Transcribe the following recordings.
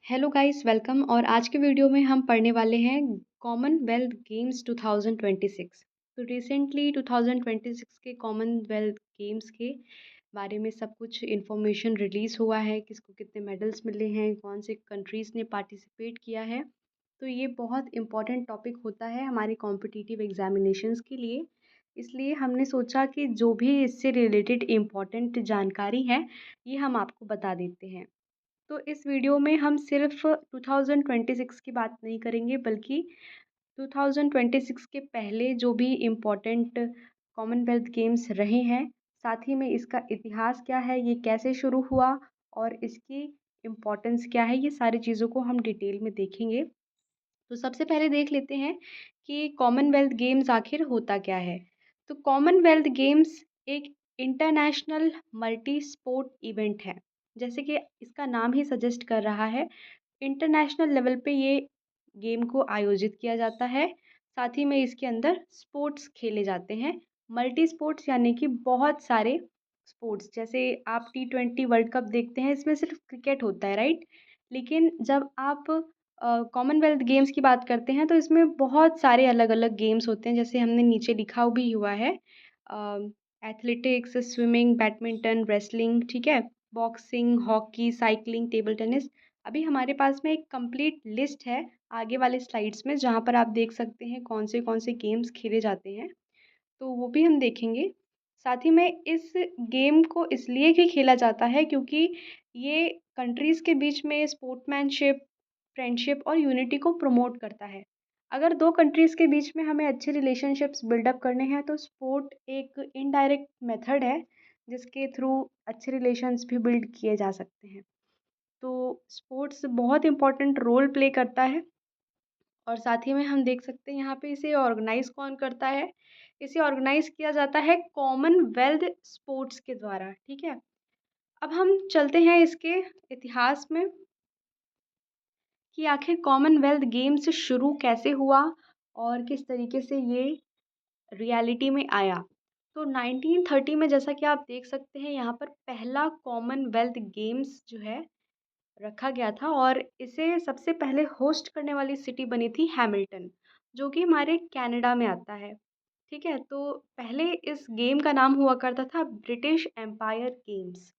Hello guys welcome. और आज के वीडियो में हम पढ़ने वाले हैं कॉमनवेल्थ गेम्स 2026। तो रिसेंटली 2026 के कॉमनवेल्थ गेम्स के बारे में सब कुछ इन्फॉर्मेशन रिलीज़ हुआ है, किसको कितने मेडल्स मिले हैं, कौन से कंट्रीज़ ने पार्टिसिपेट किया है। तो ये बहुत इम्पॉर्टेंट टॉपिक होता है हमारे कॉम्पिटिटिव एग्जामिनेशंस के लिए। इसलिए हमने सोचा कि जो भी इससे रिलेटेड इम्पॉर्टेंट जानकारी है ये हम आपको बता देते हैं। तो इस वीडियो में हम सिर्फ 2026 की बात नहीं करेंगे, बल्कि 2026 के पहले जो भी इम्पोर्टेंट कॉमनवेल्थ गेम्स रहे हैं, साथ ही में इसका इतिहास क्या है, ये कैसे शुरू हुआ और इसकी इम्पोर्टेंस क्या है, ये सारी चीज़ों को हम डिटेल में देखेंगे। तो सबसे पहले देख लेते हैं कि कॉमनवेल्थ गेम्स आखिर होता क्या है। तो कॉमनवेल्थ गेम्स एक इंटरनेशनल मल्टी स्पोर्ट इवेंट है। जैसे कि इसका नाम ही सजेस्ट कर रहा है, इंटरनेशनल लेवल पे ये गेम को आयोजित किया जाता है। साथ ही में इसके अंदर स्पोर्ट्स खेले जाते हैं। मल्टी स्पोर्ट्स यानी कि बहुत सारे स्पोर्ट्स। जैसे आप T20 वर्ल्ड कप देखते हैं, इसमें सिर्फ क्रिकेट होता है, राइट। लेकिन जब आप कॉमनवेल्थ गेम्स की बात करते हैं तो इसमें बहुत सारे अलग अलग गेम्स होते हैं, जैसे हमने नीचे लिखा भी हुआ है। एथलेटिक्स, स्विमिंग, बैडमिंटन, रेसलिंग, ठीक है, boxing, hockey, cycling, table tennis. अभी हमारे पास में एक कंप्लीट लिस्ट है आगे वाले स्लाइड्स में, जहाँ पर आप देख सकते हैं कौन से गेम्स खेले जाते हैं। तो वो भी हम देखेंगे। साथ ही में इस गेम को इसलिए भी खेला जाता है क्योंकि ये कंट्रीज़ के बीच में स्पोर्ट्समैनशिप, फ्रेंडशिप और यूनिटी को प्रमोट करता है। अगर दो कंट्रीज़ के बीच में हमें अच्छे रिलेशनशिप्स बिल्डअप करने हैं तो स्पोर्ट एक इनडायरेक्ट मेथड है जिसके थ्रू अच्छे रिलेशंस भी बिल्ड किए जा सकते हैं। तो स्पोर्ट्स बहुत इम्पोर्टेंट रोल प्ले करता है। और साथ ही में हम देख सकते हैं यहाँ पे इसे ऑर्गेनाइज कौन करता है। इसे ऑर्गेनाइज किया जाता है कॉमनवेल्थ स्पोर्ट्स के द्वारा, ठीक है। अब हम चलते हैं इसके इतिहास में कि आखिर कॉमनवेल्थ गेम्स शुरू कैसे हुआ और किस तरीके से ये रियलिटी में आया। तो 1930 में, जैसा कि आप देख सकते हैं यहाँ पर, पहला कॉमनवेल्थ गेम्स जो है रखा गया था और इसे सबसे पहले होस्ट करने वाली सिटी बनी थी हैमिल्टन, जो कि हमारे कनाडा में आता है, ठीक है। तो पहले इस गेम का नाम हुआ करता था ब्रिटिश एम्पायर गेम्स।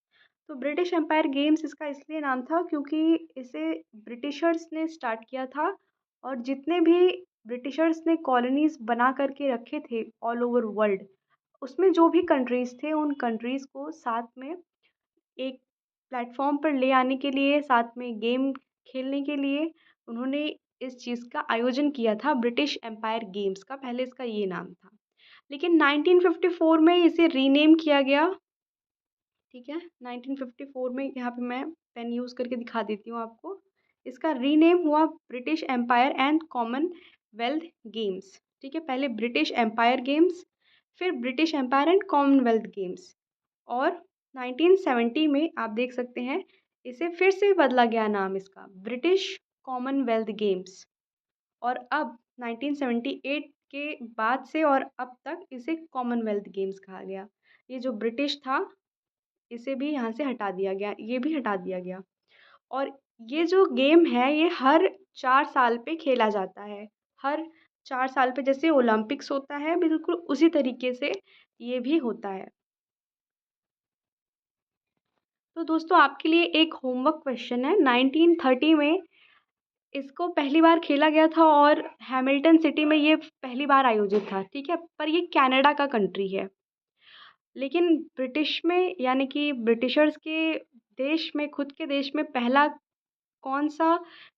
तो ब्रिटिश एम्पायर गेम्स इसका इसलिए नाम था क्योंकि इसे ब्रिटिशर्स ने स्टार्ट किया था और जितने भी ब्रिटिशर्स ने कॉलोनीज बना करके रखे थे ऑल ओवर वर्ल्ड, उसमें जो भी कंट्रीज़ थे उन कंट्रीज़ को साथ में एक प्लेटफॉर्म पर ले आने के लिए, साथ में गेम खेलने के लिए उन्होंने इस चीज़ का आयोजन किया था, ब्रिटिश एम्पायर गेम्स का। पहले इसका ये नाम था, लेकिन 1954 में इसे रीनेम किया गया, ठीक है। 1954 में, यहाँ पे मैं पेन यूज़ करके दिखा देती हूँ आपको, इसका रीनेम हुआ British Empire and Commonwealth Games, ठीक है। पहले ब्रिटिश एम्पायर गेम्स, फिर British Empire and Commonwealth Games. और 1970 में आप देख सकते हैं इसे फिर से बदला गया नाम इसका, ब्रिटिश कॉमनवेल्थ गेम्स। और अब 1978 के बाद से और अब तक इसे कॉमनवेल्थ गेम्स कहा गया। ये जो ब्रिटिश था इसे भी यहाँ से हटा दिया गया, ये भी हटा दिया गया। और ये जो गेम है ये हर 4 साल पे खेला जाता है। हर 4 साल पे जैसे ओलंपिक्स होता है, बिल्कुल उसी तरीके से ये भी होता है। तो दोस्तों आपके लिए एक होमवर्क क्वेश्चन है। 1930 में इसको पहली बार खेला गया था और हैमिल्टन सिटी में ये पहली बार आयोजित था, ठीक है। पर ये कनाडा का कंट्री है। लेकिन ब्रिटिश में, यानी कि ब्रिटिशर्स के देश में, खुद के देश में पहला कौन सा,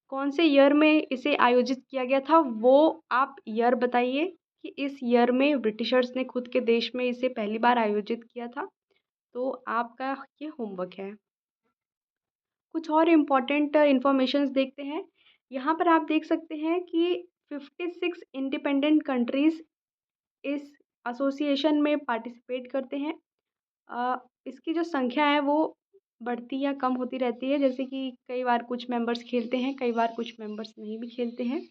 कौन से ईयर में इसे आयोजित किया गया था, वो आप ईयर बताइए कि इस ईयर में ब्रिटिशर्स ने खुद के देश में इसे पहली बार आयोजित किया था। तो आपका ये होमवर्क है। कुछ और इम्पॉर्टेंट इन्फॉर्मेशंस देखते हैं। यहाँ पर आप देख सकते हैं कि 56 इंडिपेंडेंट कंट्रीज़ इस एसोसिएशन में पार्टिसिपेट करते हैं। इसकी जो संख्या है वो बढ़ती या कम होती रहती है, जैसे कि कई बार कुछ मेंबर्स खेलते हैं, कई बार कुछ मेंबर्स नहीं भी खेलते हैं।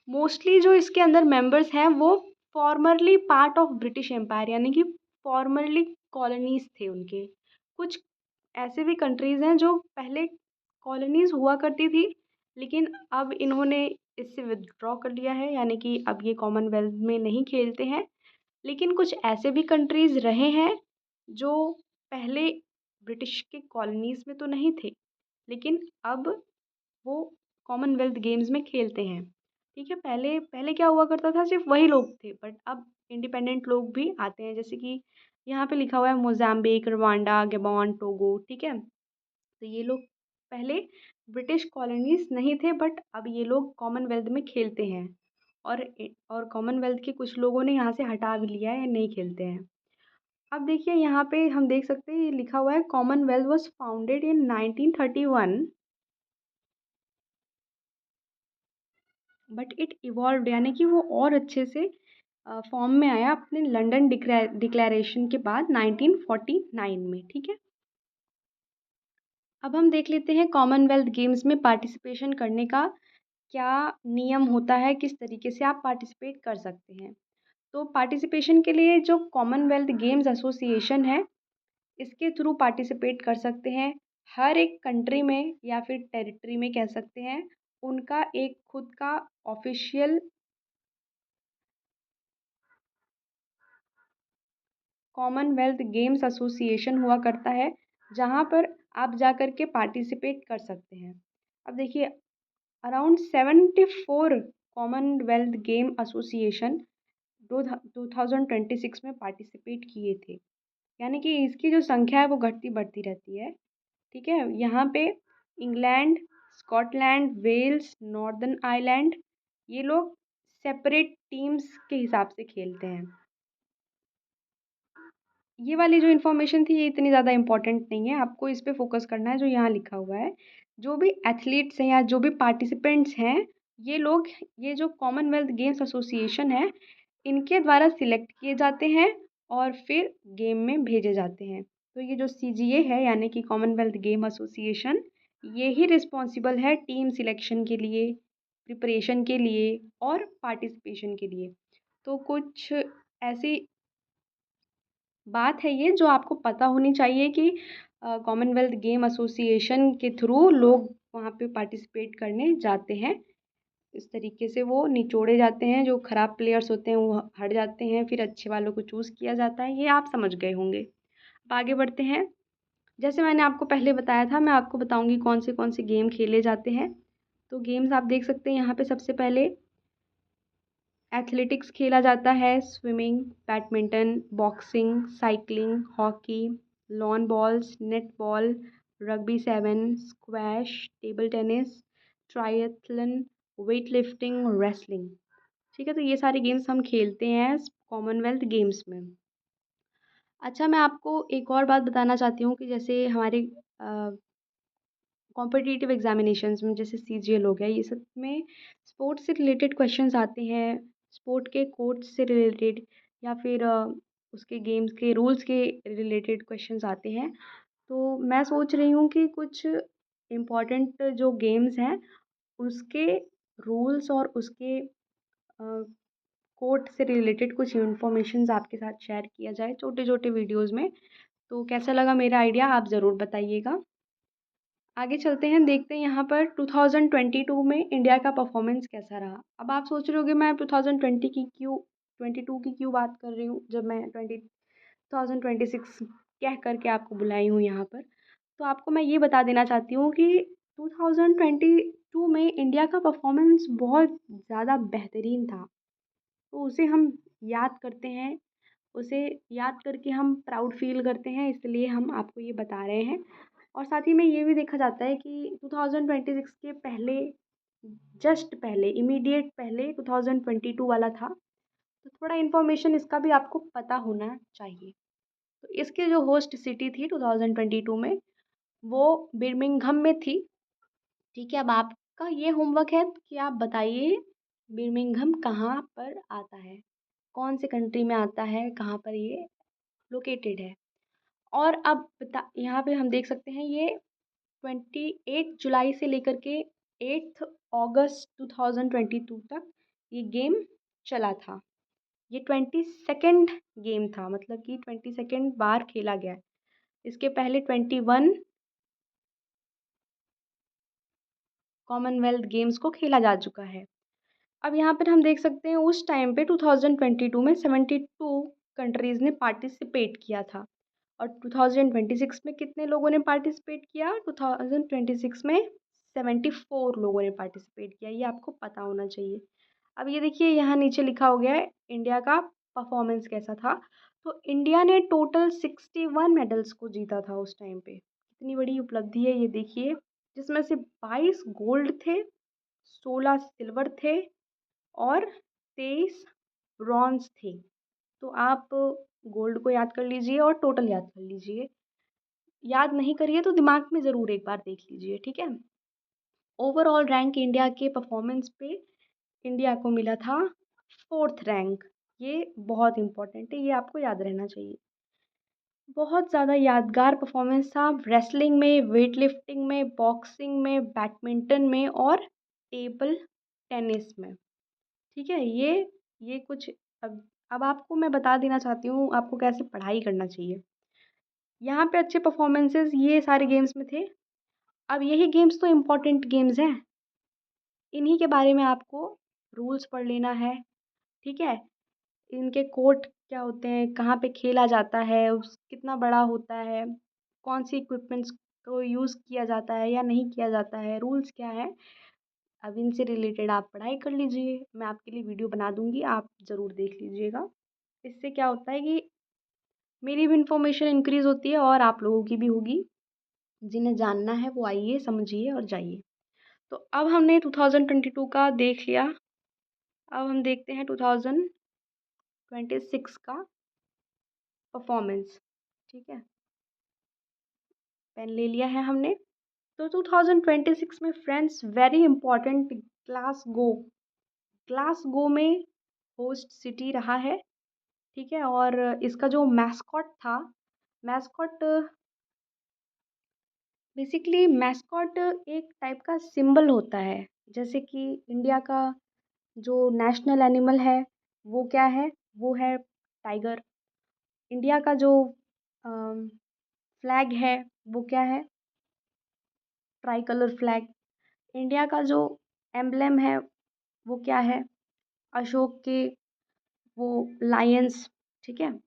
मोस्टली जो इसके अंदर मेंबर्स हैं वो formerly part of British Empire, यानी कि फॉर्मरली कॉलोनीज़ थे उनके। कुछ ऐसे भी कंट्रीज़ हैं जो पहले कॉलोनीज़ हुआ करती थी, लेकिन अब इन्होंने इससे विथड्रॉ कर लिया है, यानी कि अब ये कॉमनवेल्थ में नहीं खेलते हैं। लेकिन कुछ ऐसे भी कंट्रीज़ रहे हैं जो पहले ब्रिटिश के कॉलोनीज़ में तो नहीं थे, लेकिन अब वो कॉमनवेल्थ गेम्स में खेलते हैं। ठीक है, पहले पहले क्या हुआ करता था, सिर्फ वही लोग थे, बट अब इंडिपेंडेंट लोग भी आते हैं, जैसे कि यहाँ पे लिखा हुआ है मोज़ाम्बिक, रवांडा, गबोन, टोगो। ठीक है, तो ये लोग पहले ब्रिटिश कॉलोनीज़ नहीं थे, बट अब ये लोग कॉमनवेल्थ में खेलते हैं। और कॉमनवेल्थ के कुछ लोगों ने यहाँ से हटा भी लिया है या नहीं खेलते हैं। अब देखिए यहाँ पे हम देख सकते हैं, ये लिखा हुआ है Commonwealth was founded in 1931, but it evolved, यानी कि वो और अच्छे से फॉर्म में आया अपने लंदन डिक्लेरेशन के बाद 1949 में। ठीक है, अब हम देख लेते हैं कॉमनवेल्थ गेम्स में पार्टिसिपेशन करने का क्या नियम होता है, किस तरीके से आप पार्टिसिपेट कर सकते हैं। तो पार्टिसिपेशन के लिए जो कॉमनवेल्थ गेम्स एसोसिएशन है, इसके थ्रू पार्टिसिपेट कर सकते हैं। हर एक कंट्री में या फिर टेरिटरी में कह सकते हैं, उनका एक खुद का ऑफिशियल कॉमनवेल्थ गेम्स एसोसिएशन हुआ करता है, जहाँ पर आप जा कर के पार्टिसिपेट कर सकते हैं। अब देखिए, अराउंड 74 कॉमनवेल्थ गेम एसोसिएशन 2026 में पार्टिसिपेट किए थे, यानी कि इसकी जो संख्या है वो घटती बढ़ती रहती है। ठीक है, यहाँ पे England, Scotland, Wales, Northern Ireland, ये लोग सेपरेट टीम्स के हिसाब से खेलते हैं। ये वाली जो इन्फॉर्मेशन थी, ये इतनी ज़्यादा इम्पोर्टेंट नहीं है, आपको इस पे फोकस करना है जो यहाँ लिखा हुआ है। जो भी एथलीट्स हैं या जो भी पार्टिसिपेंट्स हैं, ये लोग, ये जो कॉमनवेल्थ गेम्स एसोसिएशन है, इनके द्वारा सिलेक्ट किए जाते हैं और फिर गेम में भेजे जाते हैं। तो ये जो सीजीए है, यानी कि कॉमनवेल्थ गेम एसोसिएशन, ये ही रिस्पॉन्सिबल है टीम सिलेक्शन के लिए, प्रिपरेशन के लिए और पार्टिसिपेशन के लिए। तो कुछ ऐसी बात है ये जो आपको पता होनी चाहिए कि कॉमनवेल्थ गेम एसोसिएशन के थ्रू लोग वहाँ पे पार्टिसिपेट करने जाते हैं। इस तरीके से वो निचोड़े जाते हैं, जो खराब प्लेयर्स होते हैं वो हट जाते हैं, फिर अच्छे वालों को चूज़ किया जाता है। ये आप समझ गए होंगे। अब आगे बढ़ते हैं। जैसे मैंने आपको पहले बताया था, मैं आपको बताऊंगी कौन से गेम खेले जाते हैं। तो गेम्स आप देख सकते हैं यहाँ पे, सबसे पहले एथलेटिक्स खेला जाता है, swimming, badminton, boxing, cycling, hockey, lawn balls, netball, rugby 7, squash, table tennis, triathlon, weight lifting, wrestling. ठीक है, तो ये सारे गेम्स हम खेलते हैं कॉमनवेल्थ गेम्स में। अच्छा, मैं आपको एक और बात बताना चाहती हूँ कि जैसे हमारे कॉम्पिटिटिव एग्जामिनेशंस में, जैसे सीजीएल हो गया, ये सब में स्पोर्ट्स से रिलेटेड क्वेश्चंस आते हैं, स्पोर्ट के कोर्स से रिलेटेड, या फिर उसके गेम्स के रूल्स के रिलेटेड क्वेश्चंस आते हैं। तो मैं सोच रही हूँ कि कुछ इम्पॉर्टेंट जो गेम्स हैं, उसके रूल्स और उसके कोर्ट से रिलेटेड कुछ इन्फॉर्मेशंस आपके साथ शेयर किया जाए छोटे छोटे वीडियोज़ में। तो कैसा लगा मेरा आइडिया, आप ज़रूर बताइएगा। आगे चलते हैं, देखते हैं यहाँ पर 2022 में इंडिया का परफॉर्मेंस कैसा रहा। अब आप सोच रहे होगे मैं 2020 की क्यों 22 की क्यों बात कर रही हूँ, जब मैं 2026 कह करके आपको बुलाई हूँ यहाँ पर। तो आपको मैं ये बता देना चाहती हूँ कि 2022 में इंडिया का परफॉर्मेंस बहुत ज़्यादा बेहतरीन था। तो उसे हम याद करते हैं, उसे याद करके हम प्राउड फील करते हैं, इसलिए हम आपको ये बता रहे हैं। और साथ ही में ये भी देखा जाता है कि 2026 के पहले, जस्ट पहले, इमीडिएट पहले 2022 वाला था, तो थोड़ा इन्फॉर्मेशन इसका भी आपको पता होना चाहिए। तो इसकी जो होस्ट सिटी थी 2022 में, वो बिर्मिंघम में थी। ठीक है, अब आपका ये होमवर्क है कि आप बताइए बिर्मिंघम कहाँ पर आता है, कौन से कंट्री में आता है, कहाँ पर ये लोकेटेड है। और अब बता, यहाँ पे हम देख सकते हैं, ये 28 जुलाई से लेकर के 8 अगस्त 2022 तक ये गेम चला था। ये 22nd गेम था, मतलब कि 22nd बार खेला गया है। इसके पहले 21 कॉमनवेल्थ गेम्स को खेला जा चुका है। अब यहाँ पर हम देख सकते हैं उस टाइम पे 2022 में 72 कंट्रीज़ ने पार्टिसिपेट किया था और 2026 में कितने लोगों ने पार्टिसिपेट किया? 2026 में 74 लोगों ने पार्टिसिपेट किया, ये आपको पता होना चाहिए। अब ये देखिए यहाँ नीचे लिखा हो गया है इंडिया का परफॉर्मेंस कैसा था। तो इंडिया ने टोटल 61 मेडल्स को जीता था उस टाइम पे। कितनी बड़ी उपलब्धि है ये देखिए, जिसमें से 22 गोल्ड थे, 16 सिल्वर थे और 23 ब्रॉन्ज थे। तो आप गोल्ड को याद कर लीजिए और टोटल याद कर लीजिए। याद नहीं करिए तो दिमाग में ज़रूर एक बार देख लीजिए, ठीक है? ओवरऑल रैंक इंडिया के परफॉर्मेंस पे इंडिया को मिला था 4th रैंक। ये बहुत इम्पोर्टेंट है, ये आपको याद रहना चाहिए। बहुत ज़्यादा यादगार परफॉर्मेंस था रेसलिंग में, वेट लिफ्टिंग में, बॉक्सिंग में, बैडमिंटन में और टेबल टेनिस में। ठीक है? ये कुछ अब आपको मैं बता देना चाहती हूँ आपको कैसे पढ़ाई करना चाहिए। यहाँ पे अच्छे परफॉर्मेंसेस ये सारे गेम्स में थे। अब यही गेम्स तो इम्पोर्टेंट गेम्स हैं। इन्हीं के बारे में आपको रूल्स पढ़ लेना है, ठीक है? इनके कोर्ट क्या होते हैं, कहाँ पे खेला जाता है, उस कितना बड़ा होता है, कौन सी इक्विपमेंट्स को यूज़ किया जाता है या नहीं किया जाता है, रूल्स क्या है। अब इनसे रिलेटेड आप पढ़ाई कर लीजिए। मैं आपके लिए वीडियो बना दूँगी, आप ज़रूर देख लीजिएगा। इससे क्या होता है कि मेरी भी इन्फॉर्मेशन इंक्रीज़ होती है और आप लोगों की भी होगी। जिन्हें जानना है वो आइए, समझिए और जाइए। तो अब हमने 2022 का देख लिया। अब हम देखते हैं 2026 का परफॉर्मेंस, ठीक है? पेन ले लिया है हमने। तो 2026 में फ्रेंड्स वेरी इंपॉर्टेंट ग्लासगो में होस्ट सिटी रहा है, ठीक है? और इसका जो मैस्कॉट था, मैस्कॉट बेसिकली मैस्कॉट एक टाइप का सिंबल होता है। जैसे कि इंडिया का जो नेशनल एनिमल है वो क्या है? वो है टाइगर। इंडिया का जो फ्लैग है वो क्या है? Try colour flag. इंडिया का जो एम्ब्लेम है वो क्या है? अशोक के वो लायंस, ठीक है?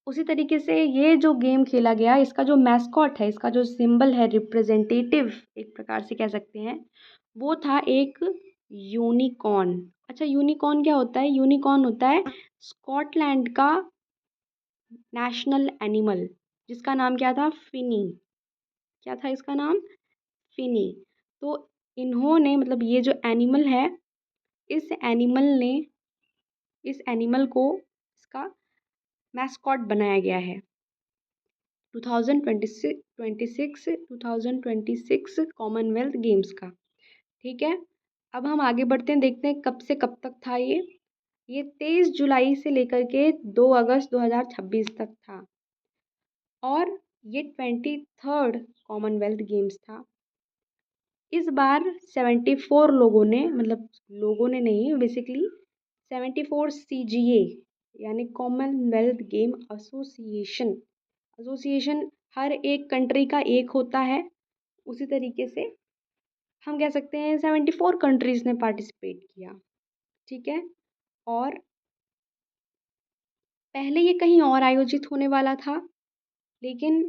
उसी तरीके से ये जो गेम खेला गया, इसका जो मैस्कॉट है, इसका जो सिंबल है, रिप्रेजेंटेटिव एक प्रकार से कह सकते हैं, वो था एक यूनिकॉर्न। अच्छा, यूनिकॉर्न क्या होता है? यूनिकॉर्न होता है स्कॉटलैंड का नेशनल एनिमल, जिसका नाम क्या था? फिनी। क्या था इसका नाम? फिनी। तो इन्होंने मतलब ये जो एनिमल है, इस एनिमल ने इस एनिमल को इसका मैस्कॉट बनाया गया है 2026 कॉमनवेल्थ गेम्स का, ठीक है? अब हम आगे बढ़ते हैं, देखते हैं कब से कब तक था ये 23 जुलाई से लेकर के 2 अगस्त 2026 तक था और ये 23rd कॉमनवेल्थ गेम्स था। इस बार 74 लोगों ने, मतलब लोगों ने नहीं, बेसिकली 74 सीजीए यानी कॉमनवेल्थ गेम एसोसिएशन हर एक कंट्री का एक होता है। उसी तरीके से हम कह सकते हैं 74 कंट्रीज़ ने पार्टिसिपेट किया, ठीक है? और पहले ये कहीं और आयोजित होने वाला था, लेकिन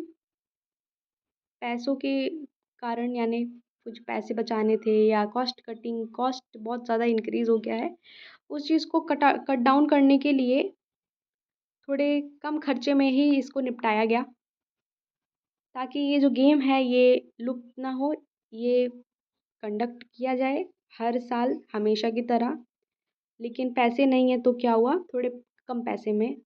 पैसों के कारण, यानी कुछ पैसे बचाने थे या कॉस्ट बहुत ज़्यादा इंक्रीज़ हो गया है। उस चीज़ को कट डाउन करने के लिए थोड़े कम खर्चे में ही इसको निपटाया गया, ताकि ये जो गेम है ये लुप्त ना हो। ये कंडक्ट किया जाए हर साल हमेशा की तरह। लेकिन पैसे नहीं है तो क्या हुआ, थोड़े कम पैसे में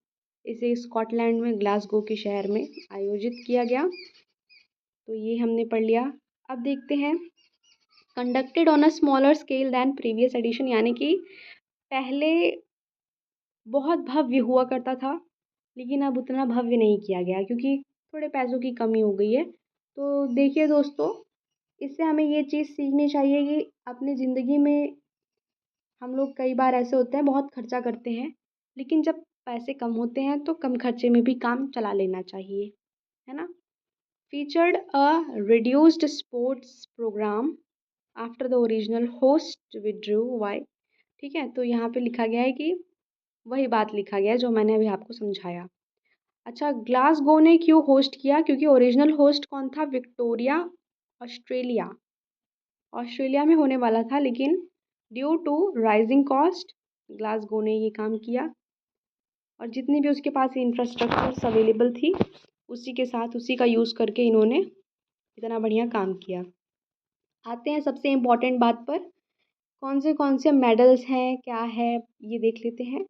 इसे स्कॉटलैंड में ग्लासगो के शहर में आयोजित किया गया। तो ये हमने पढ़ लिया। अब देखते हैं conducted on a smaller scale than previous edition, यानी कि पहले बहुत भव्य हुआ करता था, लेकिन अब उतना भव्य नहीं किया गया क्योंकि थोड़े पैसों की कमी हो गई है। तो देखिए दोस्तों, इससे हमें ये चीज़ सीखनी चाहिए कि अपनी ज़िंदगी में हम लोग कई बार ऐसे होते हैं बहुत खर्चा करते हैं, लेकिन जब पैसे कम होते हैं तो कम खर्चे में भी काम चला लेना चाहिए, है ना? featured a reduced sports program after the original host withdrew. Why? ठीक है, तो यहाँ पे लिखा गया है कि वही बात लिखा गया है जो मैंने अभी आपको समझाया। अच्छा, ग्लासगो ने क्यों होस्ट किया? क्योंकि ओरिजिनल होस्ट कौन था? Victoria, Australia. ऑस्ट्रेलिया में होने वाला था, लेकिन due to rising cost Glasgow ने ये काम किया, और जितनी भी उसके पास इंफ्रास्ट्रक्चर्स अवेलेबल थी उसी के साथ उसी का यूज़ करके इन्होंने इतना बढ़िया काम किया। आते हैं सबसे इम्पोर्टेंट बात पर, कौन से मेडल्स हैं, क्या है, ये देख लेते हैं।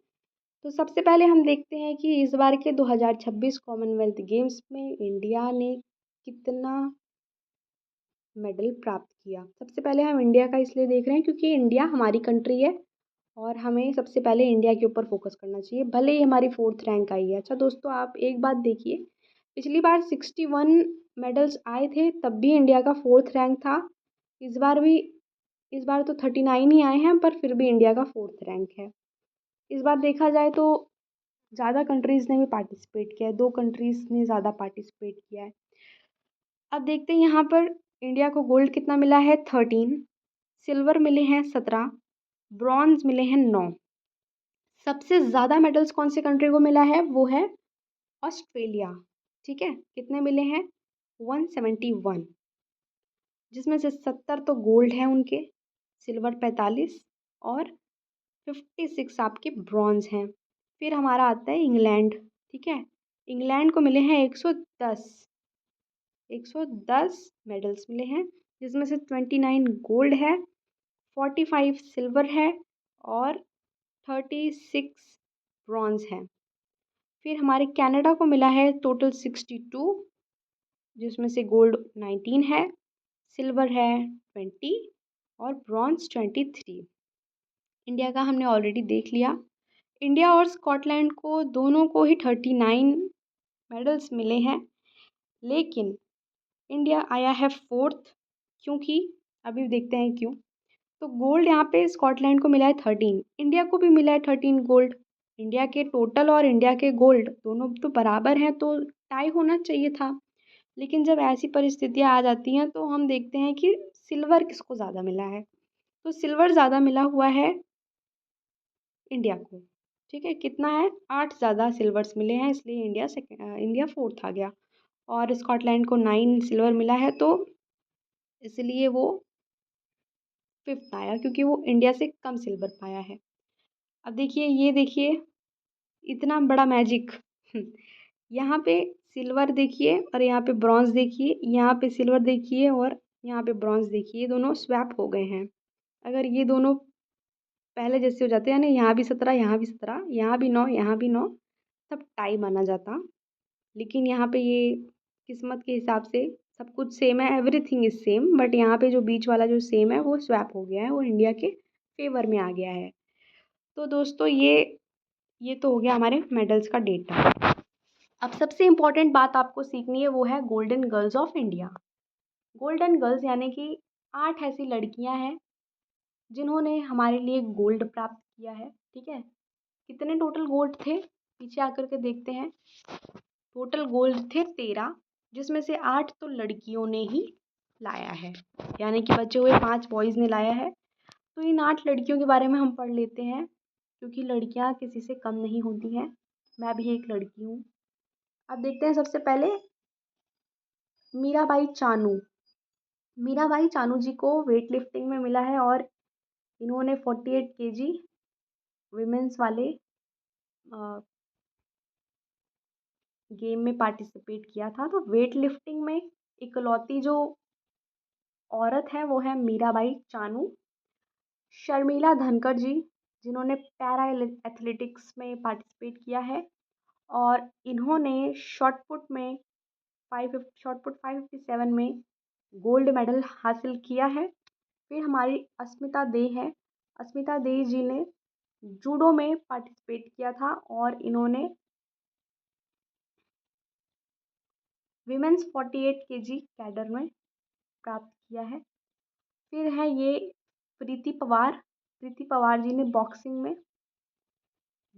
तो सबसे पहले हम देखते हैं कि इस बार के 2026 कॉमनवेल्थ गेम्स में इंडिया ने कितना मेडल प्राप्त किया। सबसे पहले हम इंडिया का इसलिए देख रहे हैं क्योंकि इंडिया हमारी कंट्री है और हमें सबसे पहले इंडिया के ऊपर फोकस करना चाहिए, भले ही हमारी 4th रैंक आई है। अच्छा दोस्तों, आप एक बात देखिए, पिछली बार 61 मेडल्स आए थे तब भी इंडिया का 4th रैंक था। इस बार भी, इस बार तो 39 ही आए हैं पर फिर भी इंडिया का 4th रैंक है। इस बार देखा जाए तो ज़्यादा कंट्रीज़ ने भी पार्टिसिपेट किया है, 2 कंट्रीज़ ने ज़्यादा पार्टिसिपेट किया है। अब देखते हैं यहाँ पर इंडिया को गोल्ड कितना मिला है? 13, सिल्वर मिले हैं 17, ब्रॉन्ज मिले हैं 9। सबसे ज़्यादा मेडल्स कौन सी कंट्री को मिला है? वो है ऑस्ट्रेलिया। ठीक है, कितने मिले हैं? 171, जिसमें से 70 तो गोल्ड है उनके, सिल्वर 45 और 56 आपके ब्रॉन्ज हैं। फिर हमारा आता है इंग्लैंड। ठीक है, इंग्लैंड को मिले हैं 110 मेडल्स मिले हैं, जिसमें से 29 गोल्ड है, 45 सिल्वर है और 36 ब्रॉन्ज है। फिर हमारे कनाडा को मिला है टोटल 62, जिसमें से गोल्ड 19 है, सिल्वर है 20 और ब्रॉन्ज 23। इंडिया का हमने ऑलरेडी देख लिया। इंडिया और स्कॉटलैंड को दोनों को ही 39 मेडल्स मिले हैं, लेकिन इंडिया आया है 4th। क्योंकि अभी देखते हैं क्यों। तो गोल्ड यहाँ पे स्कॉटलैंड को मिला है 13, इंडिया को भी मिला है 13 गोल्ड। इंडिया के टोटल और इंडिया के गोल्ड दोनों तो बराबर हैं, तो टाई होना चाहिए था। लेकिन जब ऐसी परिस्थितियाँ आ जाती हैं तो हम देखते हैं कि सिल्वर किसको ज़्यादा मिला है। तो सिल्वर ज़्यादा मिला हुआ है इंडिया को। ठीक है, कितना है? 8 ज़्यादा सिल्वर्स मिले हैं, इसलिए इंडिया 4th आ गया। और स्कॉटलैंड को 9 सिल्वर मिला है, तो इसलिए वो 5th आया, क्योंकि वो इंडिया से कम सिल्वर पाया है। अब देखिए, ये देखिए इतना बड़ा मैजिक। यहाँ पे सिल्वर देखिए और यहाँ पे ब्रॉन्ज देखिए, यहाँ पे सिल्वर देखिए और यहाँ पे ब्रॉन्ज देखिए, ये दोनों स्वैप हो गए हैं। अगर ये दोनों पहले जैसे हो जाते हैं ना, यहाँ भी 17, यहाँ भी 17, यहाँ भी 9, यहाँ भी 9, तब टाई माना जाता। लेकिन यहाँ पे ये किस्मत के हिसाब से सब कुछ सेम है, एवरीथिंग इज सेम, बट यहाँ पे जो बीच वाला जो सेम है वो स्वैप हो गया है, वो इंडिया के फेवर में आ गया है। तो दोस्तों, ये तो हो गया हमारे मेडल्स का डेटा। अब सबसे इम्पोर्टेंट बात आपको सीखनी है, वो है golden girls of India. Golden girls यानी कि 8 ऐसी लड़कियां हैं जिन्होंने हमारे लिए गोल्ड प्राप्त किया है। ठीक है, कितने टोटल गोल्ड थे? पीछे आकर के देखते हैं। टोटल गोल्ड थे 13, जिसमें से 8 तो लड़कियों ने ही लाया है, यानी कि बचे हुए 5 बॉयज़ ने लाया है। तो इन 8 लड़कियों के बारे में हम पढ़ लेते हैं, क्योंकि लड़कियां किसी से कम नहीं होती हैं। मैं भी एक लड़की हूँ। अब देखते हैं सबसे पहले मीराबाई चानू। मीराबाई चानू जी को वेट लिफ्टिंग में मिला है और इन्होंने 48 केजी विमेंस वाले गेम में पार्टिसिपेट किया था। तो वेट लिफ्टिंग में इकलौती जो औरत है वो है मीराबाई चानू। शर्मिला धनखड़ जी, जिन्होंने पैरा एथलेटिक्स में पार्टिसिपेट किया है और इन्होंने शॉट पुट 557 में गोल्ड मेडल हासिल किया है। फिर हमारी अस्मिता दे है। अस्मिता दे जी ने जूडो में पार्टिसिपेट किया था और इन्होंने विमेंस 48 केजी कैडर में प्राप्त किया है। फिर है ये प्रीति पवार। प्रीति पवार जी ने बॉक्सिंग में।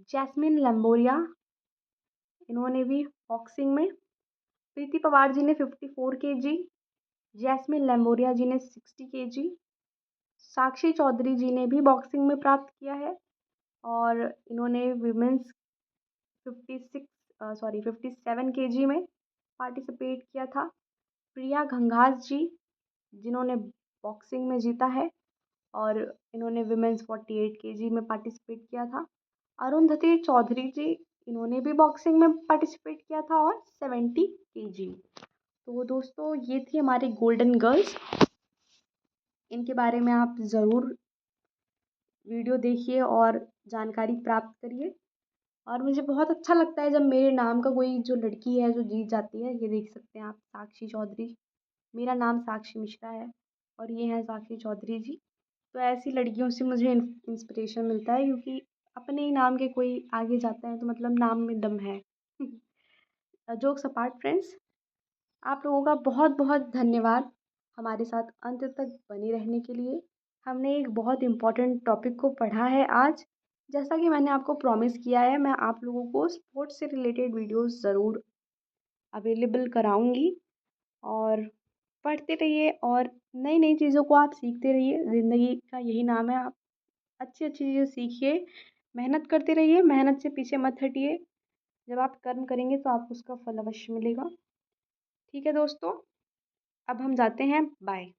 जैस्मिन लंबोरिया, इन्होंने भी बॉक्सिंग में। प्रीति पवार जी ने 54 kg, जैस्मिन लैम्बोरिया जी ने 60 kg, साक्षी चौधरी जी ने भी बॉक्सिंग में प्राप्त किया है और इन्होंने विमेंस 57 kg में पार्टिसिपेट किया था। प्रिया घंघास जी, जिन्होंने बॉक्सिंग में जीता है और इन्होंने विमेंस 48 kg में पार्टिसिपेट किया था। अरुंधति चौधरी जी, इन्होंने भी बॉक्सिंग में पार्टिसिपेट किया था और 70 kg। तो दोस्तों ये थी हमारी गोल्डन गर्ल्स। इनके बारे में आप ज़रूर वीडियो देखिए और जानकारी प्राप्त करिए। और मुझे बहुत अच्छा लगता है जब मेरे नाम का कोई जो लड़की है जो जीत जाती है। ये देख सकते हैं आप, साक्षी चौधरी। मेरा नाम साक्षी मिश्रा है और ये हैं साक्षी चौधरी जी। तो ऐसी लड़कियों से मुझे इंस्पिरेशन मिलता है, क्योंकि अपने ही नाम के कोई आगे जाता है तो मतलब नाम में दम है। जोक्स अपार्ट फ्रेंड्स, आप लोगों का बहुत बहुत धन्यवाद हमारे साथ अंत तक बने रहने के लिए। हमने एक बहुत इम्पोर्टेंट टॉपिक को पढ़ा है आज। जैसा कि मैंने आपको प्रॉमिस किया है, मैं आप लोगों को स्पोर्ट्स से रिलेटेड वीडियोस ज़रूर अवेलेबल कराऊंगी। और पढ़ते रहिए और नई नई चीज़ों को आप सीखते रहिए। ज़िंदगी का यही नाम है, आप अच्छी अच्छी चीज़ें सीखिए, मेहनत करते रहिए, मेहनत से पीछे मत हटिए। जब आप कर्म करेंगे तो आपको उसका फल अवश्य मिलेगा। ठीक है दोस्तों, अब हम जाते हैं, बाय।